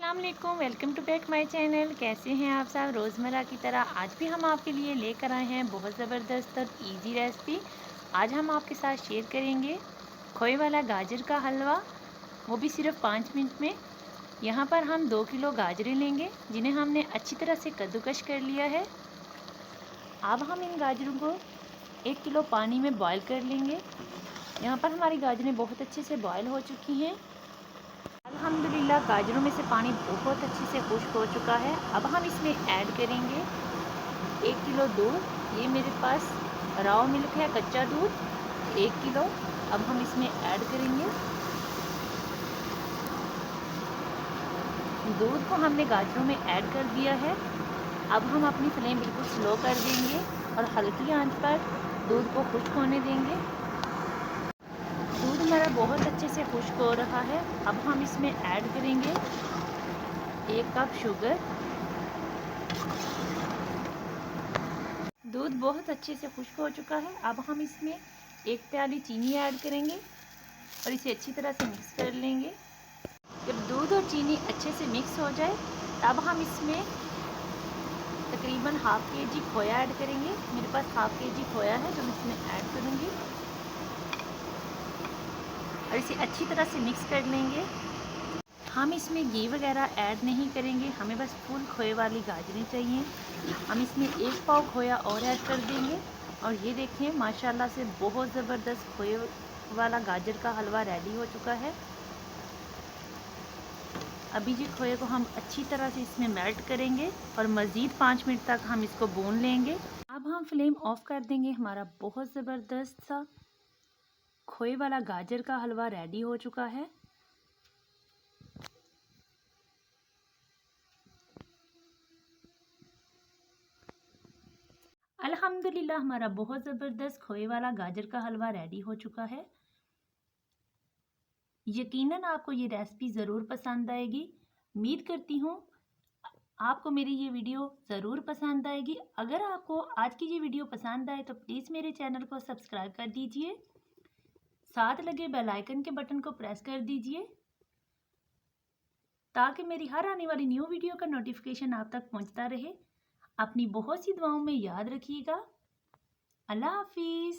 अस्सलाम वालेकुम, welcome to back my channel. कैसे हैं आप सब? रोज़मर्रा की तरह आज भी हम आपके लिए लेकर आए हैं बहुत ज़बरदस्त और इजी रेसिपी। आज हम आपके साथ शेयर करेंगे खोए वाला गाजर का हलवा, वो भी सिर्फ 5 मिनट में। यहाँ पर हम 2 किलो गाजरें लेंगे जिन्हें हमने अच्छी तरह से कद्दूकश कर लिया है। अब हम इन गाजरों को 1 किलो पानी में बॉयल कर लेंगे। यहाँ पर हमारी गाजरें बहुत अच्छे से बॉयल हो चुकी हैं। अल्हम्दुलिल्लाह गाजरों में से पानी बहुत अच्छे से खुश्क हो चुका है। अब हम इसमें ऐड करेंगे 1 किलो दूध। ये मेरे पास राव मिल्क है, कच्चा दूध 1 किलो। अब हम इसमें ऐड करेंगे। दूध को हमने गाजरों में ऐड कर दिया है। अब हम अपनी फ्लेम बिल्कुल स्लो कर देंगे और हल्की आंच पर दूध को खुश्क होने देंगे। दूध हमारा बहुत अच्छे से खुश्क हो रहा है। अब हम इसमें ऐड करेंगे 1 कप शुगर। दूध बहुत अच्छे से खुश्क हो चुका है। अब हम इसमें 1 प्याली चीनी ऐड करेंगे और इसे अच्छी तरह से मिक्स कर लेंगे। जब दूध और चीनी अच्छे से मिक्स हो जाए तब हम इसमें तकरीबन हाफ केजी खोया ऐड करेंगे। मेरे पास हाफ केजी खोया है जो मैं इसमें ऐड करूँगी और इसे अच्छी तरह से मिक्स कर लेंगे। हम इसमें घी वगैरह ऐड नहीं करेंगे, हमें बस फुल खोए वाली गाजरें चाहिए। हम इसमें 1 पाव खोया और ऐड कर देंगे और ये देखें माशाल्लाह से बहुत ज़बरदस्त खोए वाला गाजर का हलवा रेडी हो चुका है। अभी जी खोए को हम अच्छी तरह से इसमें मेल्ट करेंगे और मज़ीद 5 मिनट तक हम इसको भून लेंगे। अब हम फ्लेम ऑफ कर देंगे। हमारा बहुत ज़बरदस्त सा खोए वाला गाजर का हलवा रेडी हो चुका है। अल्हम्दुलिल्लाह हमारा बहुत ज़बरदस्त खोए वाला गाजर का हलवा रेडी हो चुका है। यकीनन आपको ये रेसिपी ज़रूर पसंद आएगी। उम्मीद करती हूँ आपको मेरी ये वीडियो ज़रूर पसंद आएगी। अगर आपको आज की ये वीडियो पसंद आए तो प्लीज़ मेरे चैनल को सब्सक्राइब कर दीजिए, साथ लगे बेल आइकन के बटन को प्रेस कर दीजिए ताकि मेरी हर आने वाली न्यू वीडियो का नोटिफिकेशन आप तक पहुँचता रहे। अपनी बहुत सी दुआओं में याद रखिएगा। अल्लाह हाफिज़।